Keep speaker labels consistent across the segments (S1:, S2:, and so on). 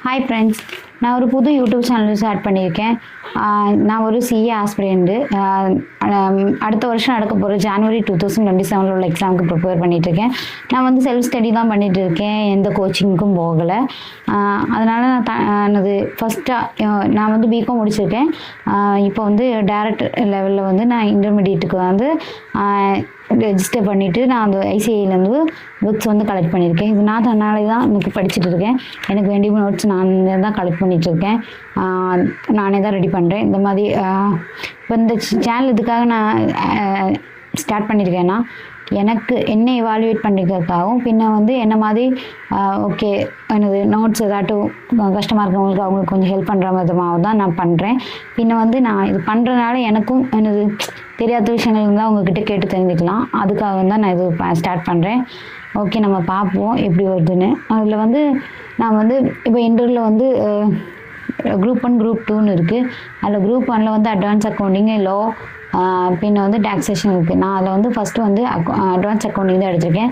S1: Hi friends, நான் ஒரு புது யூடியூப் சேனல் ஸ்டார்ட் பண்ணியிருக்கேன். நான் ஒரு சிஏ ஆஸ்பிரண்ட்டு. அடுத்த வருஷம் நடக்க போகிற ஜனவரி 2027 உள்ள எக்ஸாமுக்கு ப்ரிப்பேர் பண்ணிகிட்ருக்கேன். நான் வந்து செல்ஃப் ஸ்டடி தான் பண்ணிகிட்டு இருக்கேன், எந்த கோச்சிங்க்கும் போகலை. அதனால் எனது ஃபஸ்ட்டாக நான் வந்து பிகாம் முடிச்சிருக்கேன். இப்போ வந்து டைரக்ட் லெவலில் வந்து நான் இன்டர்மீடியட்டுக்கு வந்து ரெஜிஸ்டர் பண்ணிவிட்டு நான் அந்த ஐசிஐலேருந்து புக்ஸ் வந்து கலெக்ட் பண்ணியிருக்கேன். இது நான் தன்னாலே தான் எனக்கு படிச்சுட்டு இருக்கேன். எனக்கு வேண்டிய நோட்ஸ் நான் தான் கலெக்ட் பண்ணிகிட்ருக்கேன். நானே தான் ரெடி பண்ணுறேன். இந்த மாதிரி இப்போ இந்த சேனல் இதுக்காக நான் ஸ்டார்ட் பண்ணியிருக்கேன்னா, எனக்கு என்ன எவாலுவேட் பண்ணிக்கிறதுக்காகவும், பின்ன வந்து என்ன மாதிரி ஓகே எனது நோட்ஸ் ஏதாட்டும் கஷ்டமாக இருக்கவங்களுக்கு அவங்களுக்கு கொஞ்சம் ஹெல்ப் பண்ணுற விதமாக தான் நான் பண்ணுறேன். பின்ன வந்து நான் இது பண்ணுறதுனால எனக்கும் எனது தெரியாத விஷயங்கள் இருந்தால் உங்ககிட்ட கேட்டு தெரிஞ்சுக்கலாம். அதுக்காக தான் நான் இது ஸ்டார்ட் பண்ணுறேன். ஓகே, நம்ம பார்ப்போம் எப்படி வருதுன்னு. அதில் வந்து நான் வந்து இப்போ இன்டர்வியூவில் வந்து குரூப் 1 குரூப் 2ன்னு இருக்குது. அதில் குரூப் 1ல் வந்து அட்வான்ஸ் அக்கௌண்டிங்கு, லோ, பின்ன வந்து டாக்ஸேஷன் இருக்குது. நான் அதில் வந்து ஃபஸ்ட்டு வந்து அட்வான்ஸ் அக்கௌண்டிங் தான் எடுத்திருக்கேன்.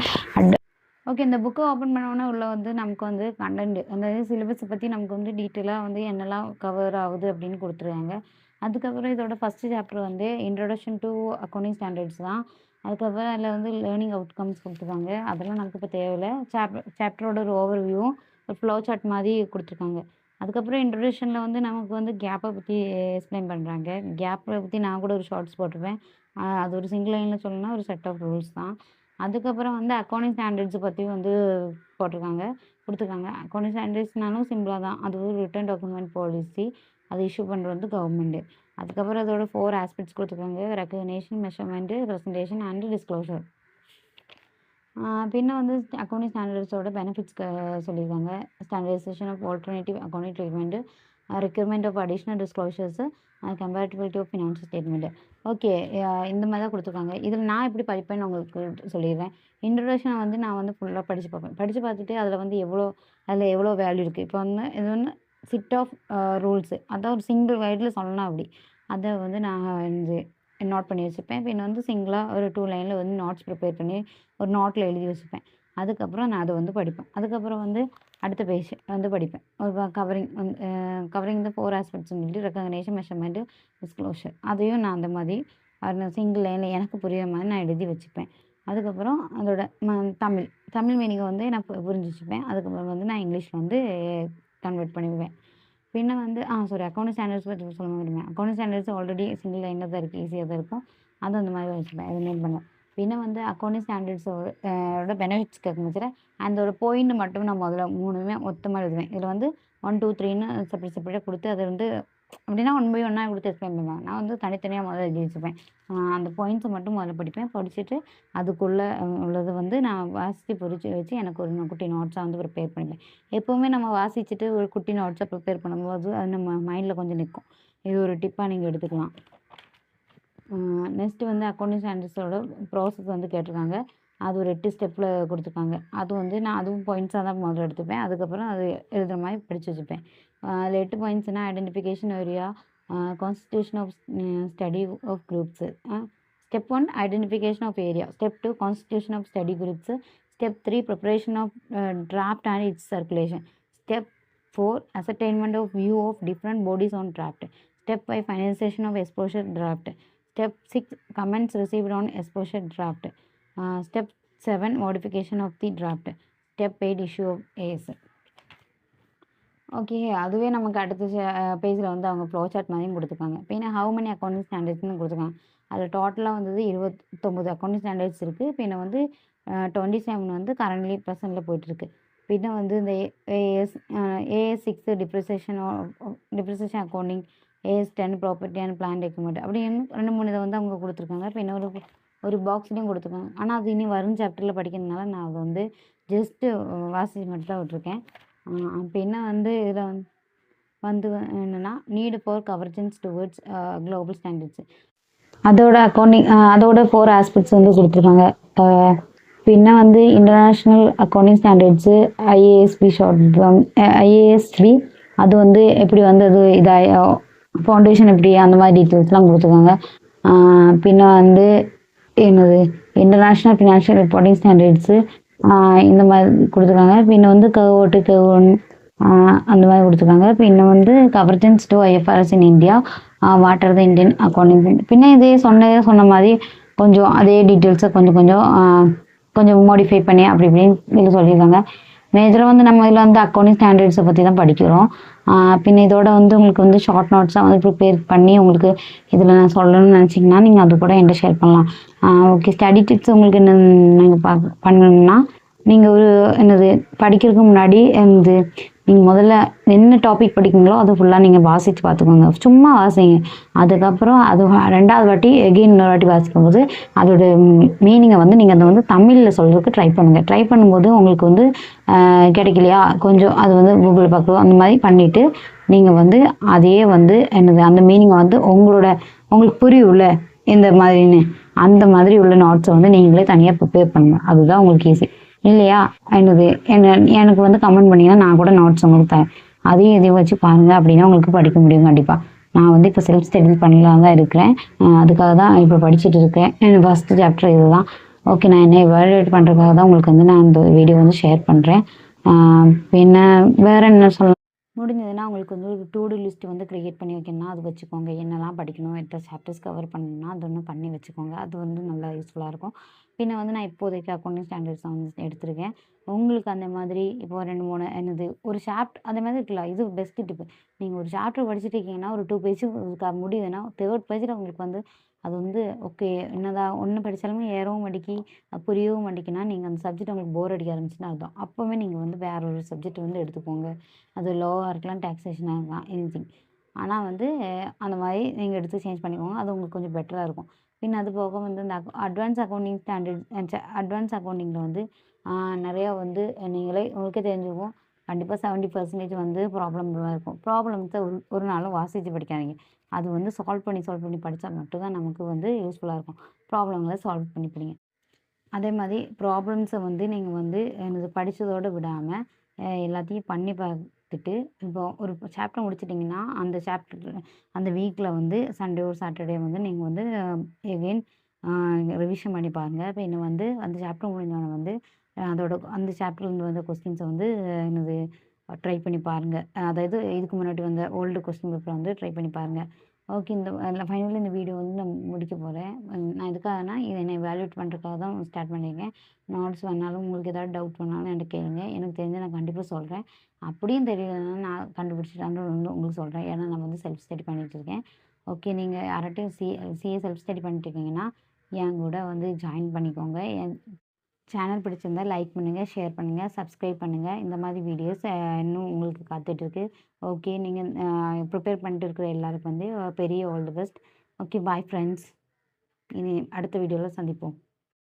S1: ஓகே, இந்த புக்கை ஓப்பன் பண்ணோன்னே உள்ள வந்து நமக்கு வந்து கண்டென்ட் அந்த சிலபஸை பற்றி நமக்கு வந்து டீட்டெயிலாக வந்து என்னெல்லாம் கவர் ஆகுது அப்படின்னு கொடுத்துருக்காங்க. அதுக்கப்புறம் இதோட ஃபஸ்ட்டு சாப்டர் வந்து இன்ட்ரொடக்ஷன் டு அக்கௌண்டிங் ஸ்டாண்டர்ட்ஸ் தான். அதுக்கப்புறம் அதில் வந்து லேர்னிங் அவுட்கம்ஸ் கொடுத்துருக்காங்க. அதெல்லாம் நமக்கு இப்போ தேவையில்லை. சாப்டரோட ஒரு ஓவர் வியூவும் ஒரு ஃப்ளோ சார்ட் மாதிரி கொடுத்துருக்காங்க. அதுக்கப்புறம் இன்ட்ரொடக்ஷனில் வந்து நமக்கு வந்து கேப்பை பற்றி எக்ஸ்பிளைன் பண்ணுறாங்க. கேப்பை பற்றி நான் கூட ஒரு ஷார்ட்ஸ் போட்டிருப்பேன். அது ஒரு சிங்கிள் லைனில் சொல்லணும்னா ஒரு செட் ஆஃப் ரூல்ஸ் தான். அதுக்கப்புறம் வந்து அக்கௌண்டிங் ஸ்டாண்டர்ட்ஸை பற்றியும் வந்து கொடுத்துருக்காங்க. அக்கௌண்டிங் ஸ்டாண்டர்ட்ஸ்னாலும் சிம்பிளாக தான். அது ஒரு ரிட்டன் டாக்குமெண்ட் பாலிசி, அது இஷ்யூ பண்ணுறது வந்து கவர்மெண்ட்டு. அதுக்கப்புறம் அதோட 4 ஆஸ்பெக்ட்ஸ் கொடுத்துருக்காங்க: recognition, measurement, presentation and disclosure. பின்ன வந்து அக்கௌண்டிங் ஸ்டாண்டர்ட்ஸோட பெனிஃபிட்ஸ் சொல்லியிருக்காங்க. Standardisation of alternative accounting treatment, requirement of additional disclosures, comparability of financial statement. Okay, இந்த மாதிரி தான் கொடுத்துருக்காங்க. இதில் நான் எப்படி படிப்பேன்னு உங்களுக்கு சொல்லிடுறேன். இன்ட்ரொடக்ஷனை வந்து நான் வந்து ஃபுல்லாக படித்து பார்ப்பேன். படித்து பார்த்துட்டு அதில் வந்து அதில் எவ்வளோ வேல்யூ இருக்குது. இப்போ வந்து இது வந்து செட் ஆஃப் ரூல்ஸு, அதான் ஒரு சிங்கிள் வேர்டில் சொல்லணும். அப்படி அதை வந்து நான் வந்து நோட் பண்ணி வச்சுப்பேன். பின்ன வந்து சிங்கிளாக ஒரு 2 லைனில் வந்து நோட்ஸ் ப்ரிப்பேர் பண்ணி ஒரு நோட்டில் எழுதி வச்சுப்பேன். அதுக்கப்புறம் நான் அதை வந்து படிப்பேன். அதுக்கப்புறம் வந்து அடுத்த பேஜ் வந்து படிப்பேன். ஒரு கவரிங் த 4 ஆஸ்பெக்ட்ஸ் சொல்லிட்டு ரெகக்னேஷன், மெஷர்மெண்ட்டு, டிஸ்க்ளோஷர், அதையும் நான் அந்த மாதிரி சிங்கிள் லைனில் எனக்கு புரியுற மாதிரி நான் எழுதி வச்சுப்பேன். அதுக்கப்புறம் அதோட தமிழ் மீனிங்கை வந்து நான் புரிஞ்சு வச்சுப்பேன். அதுக்கப்புறம் வந்து நான் இங்கிலீஷில் வந்து கன்வெர்ட் பண்ணிடுவேன். பின்ன வந்து அக்கௌண்டிங் ஸ்டாண்டர்ட்ஸ் பற்றி சொல்ல முடியுமே. அக்கௌண்டிங் ஸ்டாண்டர்ட்ஸ் ஆல்ரெடி சிங்கிள் லைனில் தான் இருக்குது, ஈஸியாக தான் இருக்கும். அது அந்த மாதிரி வச்சுப்பேன், அதை மெயின் பண்ணேன். பின்ன வந்து அக்கௌண்டிங் ஸ்டாண்டர்ட்ஸோட பெனிஃபிட்ஸ் கேட்கும்போது அதோட பாயிண்ட் மட்டும் நான் முதல்ல 3மே மொத்தமாக எழுதுவேன். இதில் வந்து 1, 2, 3ன்னு செப்பரேட்டாக கொடுத்து அதை வந்து அப்படின்னா 1 பை 1 கொடுத்து எக்ஸ்பிளைன் பண்ணுவாங்க. நான் வந்து தனித்தனியாக முதல்ல எழுதி வச்சுப்பேன். அந்த பாயிண்ட்ஸை மட்டும் முதல்ல படிப்பேன். படிச்சுட்டு அதுக்குள்ளே உள்ளது வந்து நான் வாசித்து புரிச்சு வச்சு எனக்கு ஒரு குட்டி நோட்ஸாக வந்து ப்ரிப்பேர் பண்ணிப்பேன். எப்போவுமே நம்ம வாசிச்சுட்டு ஒரு குட்டி நோட்ஸாக ப்ரிப்பேர் பண்ணும்போது அது நம்ம மைண்டில் கொஞ்சம் நிற்கும். இது ஒரு டிப்பாக நீங்கள் எடுத்துக்கலாம். நெக்ஸ்ட்டு வந்து அக்கௌண்டிங் ஸ்டாண்டர்ட்ஸோட ப்ராசஸ் வந்து கேட்டிருக்காங்க. அது ஒரு 8 ஸ்டெப்பில் கொடுத்துருக்காங்க. அது வந்து நான் அதுவும் பாயிண்ட்ஸாக தான் முதல்ல எடுத்துப்பேன். அதுக்கப்புறம் அது எழுதுகிற மாதிரி படித்து வச்சுப்பேன். அதில் 8 பாயிண்ட்ஸ்னால் identification area, constitution of study of groups. Step 1 identification of area. Step 2 constitution of study groups. Step 3 preparation of draft and its circulation. Step 4 ascertainment of view of different bodies on draft. Step 5 finalization of exposure draft. Step 6 comments received on exposure draft. Step 7 modification of the draft. Step 8 issue of AS. Okay, அதுவே நமக்கு அடுத்த பேஜில் வந்து அவங்க flow chart மாதிரியும் கொடுத்துருக்காங்க. பின்ன how many accounting ஸ்டாண்டர்ட்ஸ்னு கொடுத்துருக்காங்க. அதில் டோட்டலாக வந்தது 29 அக்கௌண்டிங் ஸ்டாண்டர்ட்ஸ் இருக்குது. பின்ன வந்து 27 வந்து கரண்ட்லி ப்ரெசென்ட்டில் போயிட்டுருக்கு. பின்ன வந்து இந்த AS 6 depreciation accounting, AS 10 property and plan document, அப்படி 2-3 இதை வந்து அவங்க கொடுத்துருக்காங்க. பின்ன ஒரு பாக்ஸ்லேயும் கொடுத்துருக்காங்க. ஆனால் அது இனி வரும் சாப்டரில் படிக்கிறதுனால நான் அதை வந்து ஜஸ்ட்டு வாசிச்சு மட்டும் தான் விட்டுருக்கேன். பின்ன வந்து இதில் வந்து என்னென்னா need for convergence towards global standards, அதோட 4 ஆஸ்பெக்ட்ஸ் வந்து கொடுத்துருக்காங்க. பின்ன வந்து இன்டர்நேஷ்னல் அக்கௌண்டிங் ஸ்டாண்டர்ட்ஸு, IASB, அது வந்து எப்படி வந்து அது ஃபவுண்டேஷன் எப்படி அந்த மாதிரி டீட்டெயில்ஸ்லாம் கொடுத்துருக்காங்க. பின்ன வந்து இன்டர்நேஷ்னல் ஃபினான்ஷியல் ரிப்போர்ட்டிங் ஸ்டாண்டர்ட்ஸு, இந்த மாதிரி கொடுத்துருக்காங்க. பின்ன வந்து கர்வ் 1, அந்த மாதிரி கொடுத்துருக்காங்க. பின்ன வந்து convergence to IFRS in India, what are the Indian accounting. பின்ன இதே சொன்ன மாதிரி கொஞ்சம் அதே டீட்டெயில்ஸை கொஞ்சம் கொஞ்சம் கொஞ்சம் மாடிஃபை பண்ணி அப்படி இப்படின்னு இதில் சொல்லியிருக்காங்க. மேஜராக வந்து நம்ம இதில் வந்து அக்கௌண்டிங் ஸ்டாண்டர்ட்ஸை பற்றி தான் படிக்கிறோம். பின்ன இதோட வந்து உங்களுக்கு வந்து ஷார்ட் நோட்ஸாக வந்து ப்ரிப்பேர் பண்ணி உங்களுக்கு இதில் நான் சொல்லணும்னு நினச்சிங்கன்னா நீங்கள் அது கூட என்கிட்ட ஷேர் பண்ணலாம். ஓகே, ஸ்டடி டிப்ஸ் உங்களுக்கு என்ன நீங்கள் பண்ணணும்னா நீங்கள் ஒரு என்னது படிக்கிறதுக்கு முன்னாடி நீங்கள் முதல்ல என்ன டாபிக் படிக்கிறீங்களோ அது ஃபுல்லாக நீங்கள் வாசித்து பார்த்துக்கோங்க. சும்மா வாசிங்க. அதுக்கப்புறம் அது 2வது வாட்டி எகெயின் இன்னொரு வாட்டி வாசிக்கும் போது அதோட மீனிங்கை வந்து நீங்கள் அதை வந்து தமிழில் சொல்கிறதுக்கு ட்ரை பண்ணுங்கள். ட்ரை பண்ணும்போது உங்களுக்கு வந்து கிடைக்கலையா கொஞ்சம் அது வந்து கூகுளில் பார்க்குறோம் அந்த மாதிரி பண்ணிவிட்டு நீங்கள் வந்து அதையே வந்து என்னது அந்த மீனிங்கை வந்து உங்களுக்கு புரியும்ல இந்த மாதிரின்னு அந்த மாதிரி உள்ள நோட்ஸை வந்து நீங்களே தனியாக ப்ரிப்பேர் பண்ணுங்கள். அதுதான் உங்களுக்கு ஈஸி. இல்லையா எனக்கு வந்து கமெண்ட் பண்ணிங்கன்னா நான் கூட நோட்ஸ் உங்களுக்கு தரேன். அதையும் இதையும் வச்சு பாருங்கள் அப்படின்னா உங்களுக்கு படிக்க முடியும் கண்டிப்பாக. நான் வந்து இப்போ செல்ஃப் ஸ்டடி பண்ணலாம் தான் இருக்கிறேன். அதுக்காக தான் இப்போ படிச்சுட்டு இருக்கேன். ஃபஸ்ட்டு சாப்டர் இது தான். ஓகே, நான் என்ன எவாலுவேட் பண்ணுறதுக்காக தான் உங்களுக்கு வந்து நான் இந்த வீடியோ வந்து ஷேர் பண்ணுறேன். பின்ன வேறு என்ன சொல்லலாம், முடிஞ்சதுன்னா உங்களுக்கு வந்து ஒரு டூ டூ லிஸ்ட் வந்து க்ரியேட் பண்ணி வைக்கணும்னா அது வச்சுக்கோங்க. என்னெல்லாம் படிக்கணும், எத்தனை சாப்டர்ஸ் கவர் பண்ணணும்னா அது ஒன்று பண்ணி வச்சுக்கோங்க. அது வந்து நல்லா யூஸ்ஃபுல்லாக இருக்கும். பின்ன வந்து நான் இப்போதைக்கு அக்கௌண்டிங் ஸ்டாண்டர்ட்ஸ் வந்து எடுத்திருக்கேன். உங்களுக்கு அந்த மாதிரி இப்போ 2, 3 என்னது ஒரு அந்த மாதிரி இருக்கலாம். இது பெஸ்ட்டு டிப்பு. நீங்கள் ஒரு சாப்டர் படிச்சுட்டு இருக்கீங்கன்னா ஒரு 2 பேஜ் முடியுதுன்னா 3rd பேஜில் உங்களுக்கு வந்து அது வந்து ஓகே என்னதான் ஒன்று படித்தாலுமே ஏறவும் மாட்டிக்கி புரியவும் மாட்டிக்கின்னா நீங்கள் அந்த சப்ஜெக்ட் உங்களுக்கு போர் அடிக்க ஆரம்பிச்சுன்னா அர்த்தம். அப்போவே நீங்கள் வந்து வேற ஒரு சப்ஜெக்ட் வந்து எடுத்துக்கோங்க. அது லோவாக இருக்கலாம், டாக்ஸேஷனாக இருக்கலாம், எனிதிங். ஆனால் வந்து அந்த மாதிரி நீங்கள் எடுத்து சேஞ்ச் பண்ணிக்கோங்க. அது உங்களுக்கு கொஞ்சம் பெட்டராக இருக்கும். பின்ன அது போக வந்து இந்த அட்வான்ஸ் அக்கௌண்டிங் அட்வான்ஸ் அக்கௌண்டிங்கில் வந்து நிறையா வந்து உங்களுக்கே தெரிஞ்சுக்கும். கண்டிப்பாக 70% வந்து ப்ராப்ளம்லாம் இருக்கும். ப்ராப்ளம்ஸை ஒரு நாளும் வாசித்து படிக்காதீங்க. அது வந்து சால்வ் பண்ணி படித்தா மட்டும்தான் நமக்கு வந்து யூஸ்ஃபுல்லாக இருக்கும். ப்ராப்ளங்களை சால்வ் பண்ணி படிங்க. அதே மாதிரி ப்ராப்ளம்ஸை வந்து நீங்கள் வந்து படித்ததோடு விடாமல் எல்லாத்தையும் பண்ணி பார்த்துட்டு இப்போ ஒரு சாப்டர் முடிச்சிட்டிங்கன்னா அந்த வீக்கில் வந்து சண்டே ஒரு சாட்டர்டே வந்து நீங்கள் வந்து எகெயின் ரிவிஷன் பண்ணி பாருங்கள். இப்போ இன்னும் வந்து அந்த சாப்டர் முடிஞ்சோடனே வந்து அந்த சாப்டர்லேருந்து வந்த கொஸ்டின்ஸை வந்து என்னது ட்ரை பண்ணி பாருங்கள். அதாவது இதுக்கு முன்னாடி வந்த ஓல்டு கொஸ்டின் பேப்பரை வந்து ட்ரை பண்ணி பாருங்கள். ஓகே, ஃபைனலி இந்த வீடியோ வந்து நான் முடிக்க போகிறேன். நான் எதுக்காகனா இதை என்னை வேல்யூட் பண்ணுறதுக்காக தான் ஸ்டார்ட் பண்ணியிருக்கேன். நோட்ஸ் வேணாலும் உங்களுக்கு ஏதாவது டவுட் பண்ணாலும் என்கிட்ட கேளுங்க. எனக்கு தெரிஞ்ச நான் கண்டிப்பாக சொல்கிறேன். அப்படியும் தெரியலன்னா நான் கண்டுபிடிச்சிட்டு வந்து உங்களுக்கு சொல்கிறேன். ஏன்னா நான் வந்து செல்ஃப் ஸ்டடி பண்ணிகிட்டு இருக்கேன். ஓகே, நீங்கள் யார்கிட்டையும் சிஏ செல்ஃப் ஸ்டடி பண்ணிட்டு இருக்கீங்கன்னா என் கூட வந்து ஜாயின் பண்ணிக்கோங்க. என் சேனல் பிடிச்சிருந்தா லைக் பண்ணுங்கள், ஷேர் பண்ணுங்கள், சப்ஸ்கிரைப் பண்ணுங்கள். இந்த மாதிரி வீடியோஸ் இன்னும் உங்களுக்கு காத்துட்ருக்கு. ஓகே, நீங்கள் ப்ரிப்பேர் பண்ணிட்டு இருக்கிற எல்லாருக்கும் வந்து பெரிய all the best. Okay, bye friends. இனி அடுத்த வீடியோவில் சந்திப்போம்.